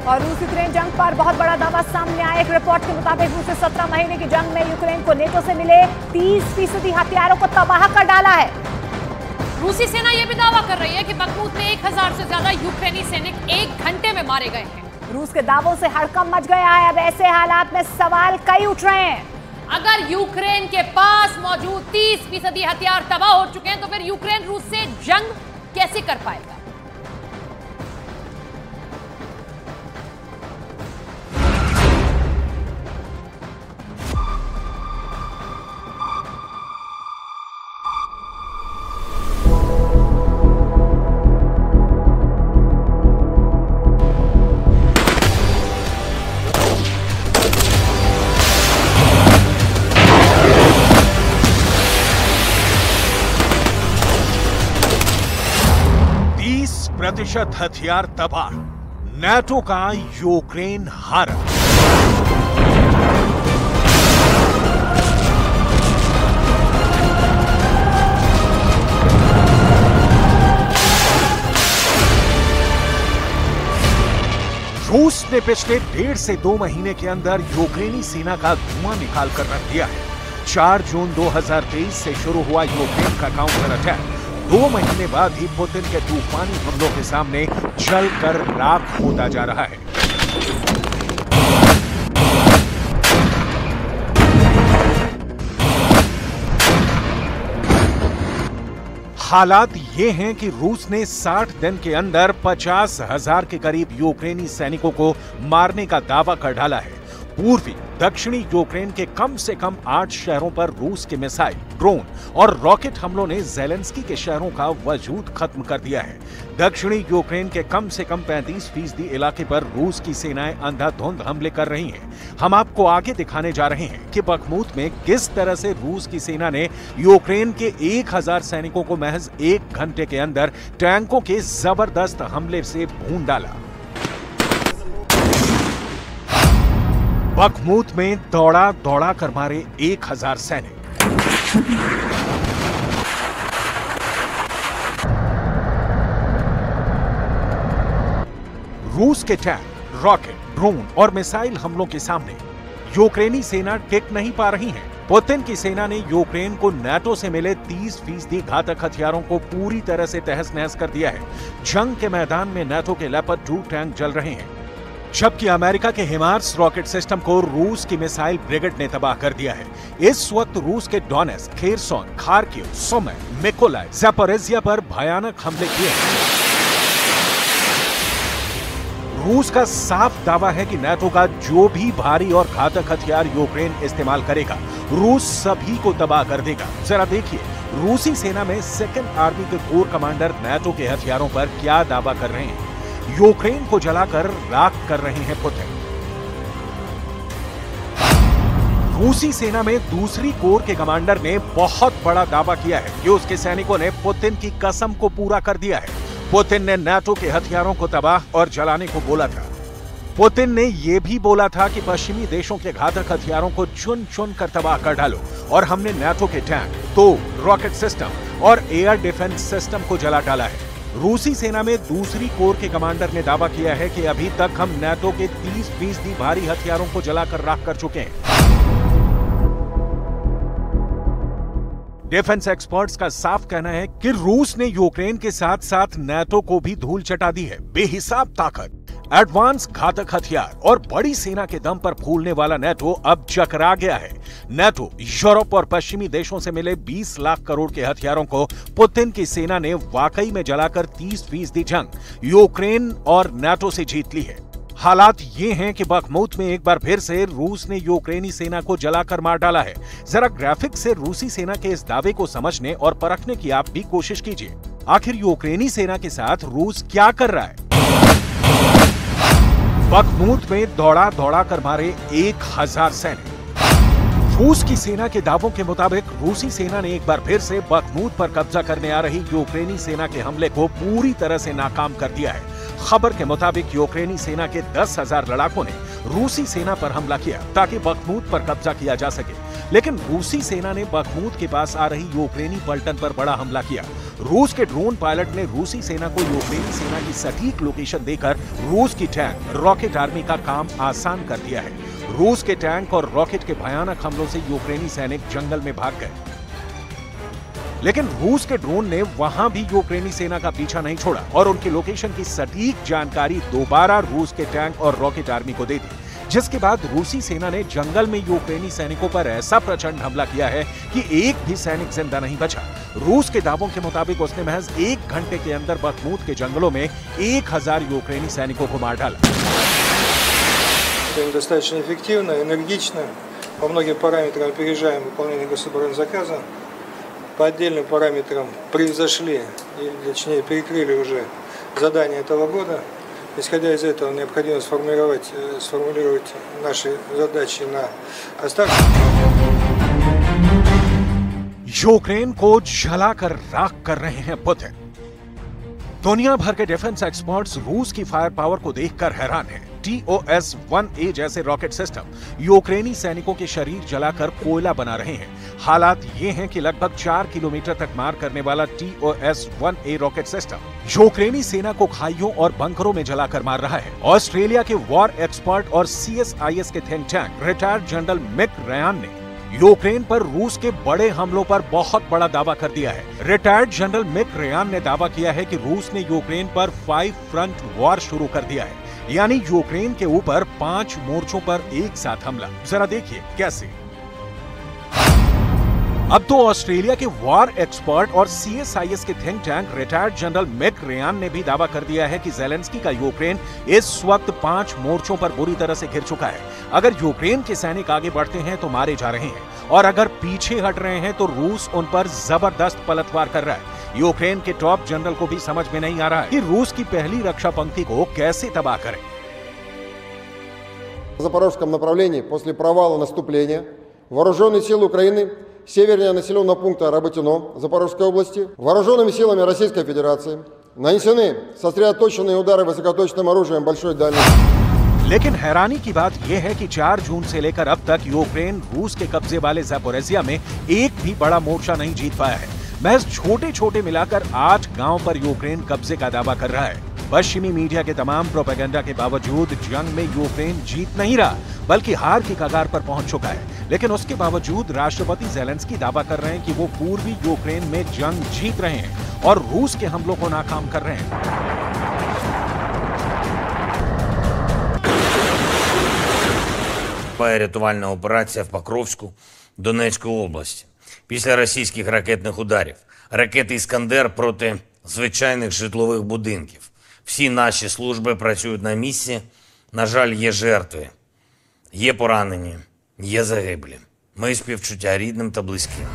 और रूस यूक्रेन जंग पर बहुत बड़ा दावा सामने आया। एक रिपोर्ट के मुताबिक रूस ने 17 महीने की जंग में यूक्रेन को नेटो से मिले 30% हथियारों को तबाह कर डाला है। रूसी सेना यह भी दावा कर रही है कि बखमूत में 1000 से ज्यादा यूक्रेनी सैनिक 1 घंटे में मारे गए हैं। रूस के दावों से हड़कंप मच गया है। अब ऐसे हालात में सवाल कई उठ रहे हैं। अगर यूक्रेन के पास मौजूद 30% हथियार तबाह हो चुके हैं तो फिर यूक्रेन रूस से जंग कैसे कर पाएगा? प्रतिशत हथियार तबाह, नाटो का यूक्रेन हारा। रूस ने पिछले 1.5 से 2 महीने के अंदर यूक्रेनी सेना का धुआं निकाल कर रख दिया है। 4 जून 2023 से शुरू हुआ यूक्रेन का काउंटर अटैक 2 महीने बाद ही पुतिन के तूफानी हमलों के सामने जलकर राख होता जा रहा है। हालात ये हैं कि रूस ने 60 दिन के अंदर 50,000 के करीब यूक्रेनी सैनिकों को मारने का दावा कर डाला है। पूर्वी दक्षिणी यूक्रेन के कम से कम 8 शहरों पर रूस के मिसाइल, ड्रोन और रॉकेट हमलों ने ज़ेलेंस्की के शहरों का वजूद खत्म कर दिया है। दक्षिणी यूक्रेन के कम से कम 35% इलाके पर रूस की सेनाएं अंधाधुंध हमले कर रही हैं। हम आपको आगे दिखाने जा रहे हैं कि बखमूत में किस तरह से रूस की सेना ने यूक्रेन के 1000 सैनिकों को महज 1 घंटे के अंदर टैंकों के जबरदस्त हमले से भून डाला। बखमूत में दौड़ा दौड़ा कर मारे 1000 सैनिक। रूस के टैंक, रॉकेट, ड्रोन और मिसाइल हमलों के सामने यूक्रेनी सेना टिक नहीं पा रही है। पुतिन की सेना ने यूक्रेन को नाटो से मिले 30% घातक हथियारों को पूरी तरह से तहस नहस कर दिया है। जंग के मैदान में नाटो के लेपर्ड 2 टैंक जल रहे हैं, जबकि अमेरिका के हिमार्स रॉकेट सिस्टम को रूस की मिसाइल ब्रिगेड ने तबाह कर दिया है। इस वक्त रूस के Donetsk, Kherson, Kharkiv, Sumy, Mykolaiv, Zaporizhzhia पर भयानक हमले किए हैं। रूस का साफ दावा है कि नाटो का जो भी भारी और घातक हथियार यूक्रेन इस्तेमाल करेगा, रूस सभी को तबाह कर देगा। जरा देखिए रूसी सेना में 2nd आर्मी के कोर कमांडर नाटो के हथियारों पर क्या दावा कर रहे हैं। यूक्रेन को जलाकर राख कर रहे हैं पुतिन। रूसी सेना में 2री कोर के कमांडर ने बहुत बड़ा दावा किया है कि उसके सैनिकों ने पुतिन की कसम को पूरा कर दिया है। पुतिन ने नाटो के हथियारों को तबाह और जलाने को बोला था। पुतिन ने यह भी बोला था कि पश्चिमी देशों के घातक हथियारों को चुन चुन कर तबाह कर डालो, और हमने नाटो के टैंक, तोप, रॉकेट सिस्टम और एयर डिफेंस सिस्टम को जला डाला है। रूसी सेना में 2री कोर के कमांडर ने दावा किया है कि अभी तक हम नाटो के 30% भारी हथियारों को जलाकर राख कर चुके हैं। डिफेंस एक्सपर्ट्स का साफ कहना है कि रूस ने यूक्रेन के साथ साथ नाटो को भी धूल चटा दी है। बेहिसाब ताकत, एडवांस घातक हथियार और बड़ी सेना के दम पर फूलने वाला नाटो अब चकरा गया है। नाटो यूरोप और पश्चिमी देशों से मिले 20 लाख करोड़ के हथियारों को पुतिन की सेना ने वाकई में जलाकर 30% जंग यूक्रेन और नाटो से जीत ली है। हालात ये हैं कि बखमूत में एक बार फिर से रूस ने यूक्रेनी सेना को जलाकर मार डाला है। जरा ग्राफिक से रूसी सेना के इस दावे को समझने और परखने की आप भी कोशिश कीजिए। आखिर यूक्रेनी सेना के साथ रूस क्या कर रहा है? बखमूत में दौड़ा दौड़ा कर मारे 1000 सैनिक। रूस की सेना के दावों के मुताबिक रूसी सेना ने एक बार फिर से बखमूत पर कब्जा करने आ रही यूक्रेनी सेना के हमले को पूरी तरह से नाकाम कर दिया है। खबर के मुताबिक यूक्रेनी सेना के 10,000 लड़ाकों ने रूसी सेना पर हमला किया ताकि बखमूत पर कब्जा किया जा सके। लेकिन रूसी सेना ने बखमूत के पास आ रही यूक्रेनी पलटन पर बड़ा हमला किया। रूस के ड्रोन पायलट ने रूसी सेना को यूक्रेनी सेना की सटीक लोकेशन देकर रूस की टैंक रॉकेट आर्मी का काम आसान कर दिया है। रूस के टैंक और रॉकेट के भयानक हमलों से यूक्रेनी सैनिक जंगल में भाग गए, लेकिन रूस के ड्रोन ने वहां भी यूक्रेनी सेना का पीछा नहीं छोड़ा और उनकी लोकेशन की सटीक जानकारी दोबारा रूस के टैंक और रॉकेट आर्मी को दे दी, जिसके बाद रूसी सेना ने जंगल में यूक्रेनी सैनिकों पर ऐसा प्रचंड हमला किया है कि एक भी सैनिक जिंदा नहीं बचा। रूस के दावों के मुताबिक उसने महज 1 घंटे के अंदर बखमूत के जंगलों में 1000 यूक्रेनी सैनिकों को मार डाला। Достаточно эффективно, энергично. По многим параметрам опережаем выполнение гособоронзаказа. По отдельным параметрам превзошли, или точнее перекрыли уже задания этого года. Исходя из этого, необходимо сформулировать наши задачи на оставшиеся. यूक्रेन को जलाकर राख कर रहे हैं पुतिन। दुनिया भर के डिफेंस एक्सपर्ट्स रूस की फायर पावर को देखकर हैरान हैं। TOS-1A जैसे रॉकेट सिस्टम यूक्रेनी सैनिकों के शरीर जलाकर कोयला बना रहे हैं। हालात ये हैं कि लगभग 4 किलोमीटर तक मार करने वाला TOS-1A रॉकेट सिस्टम यूक्रेनी सेना को खाइयों और बंकरों में जलाकर मार रहा है। ऑस्ट्रेलिया के वॉर एक्सपर्ट और CSIS के think tank retired general Mick Ryan ने यूक्रेन पर रूस के बड़े हमलों पर बहुत बड़ा दावा कर दिया है। रिटायर्ड जनरल मिक रयान ने दावा किया है कि रूस ने यूक्रेन पर 5 फ्रंट वॉर शुरू कर दिया है, यानी यूक्रेन के ऊपर 5 मोर्चों पर एक साथ हमला। जरा देखिए कैसे। अब तो ऑस्ट्रेलिया के वॉर एक्सपर्ट और CSIS के think tank retired general Mick Ryan ने भी दावा कर दिया है कि ज़ेलेंस्की का यूक्रेन इस वक्त 5 मोर्चों पर बुरी तरह से घिर चुका है। अगर यूक्रेन के सैनिक आगे बढ़ते हैं तो मारे जा रहे हैं, और अगर पीछे हट रहे हैं तो रूस उन पर जबरदस्त पलटवार कर रहा है। यूक्रेन के टॉप जनरल को भी समझ में नहीं आ रहा है कि रूस की पहली रक्षा पंक्ति को कैसे तबाह करें। В Запорожском направлении после провала наступления вооруженные силы Украины севернее населенного пункта Работино Запорожской области вооруженными силами Российской Федерации нанесены сосредоточенные удары высокоточным оружием большой дальности। लेकिन हैरानी की बात यह है कि 4 जून से लेकर अब तक यूक्रेन रूस के कब्जे वाले ज़ापोरिज़िया में एक भी बड़ा मोर्चा नहीं जीत पाया है। महज छोटे-छोटे मिलाकर 8 गांव पर यूक्रेन कब्जे का दावा कर रहा है। पश्चिमी मीडिया के तमाम प्रोपेगेंडा के बावजूद जंग में यूक्रेन जीत नहीं रहा, बल्कि हार की कगार पर पहुंच चुका है। लेकिन उसके बावजूद राष्ट्रपति ज़ेलेंस्की दावा कर रहे हैं कि वो पूर्वी यूक्रेन में जंग जीत रहे हैं और रूस के हमलों को नाकाम कर रहे हैं। Рятувальна операція в Покровську Донецької області. Після російських ракетних ударів. Ракети «Іскандер» проти звичайних житлових будинків. Всі наші служби працюють на місці. На жаль, є жертви, є поранені, є загиблі. Мої співчуття рідним та близьким.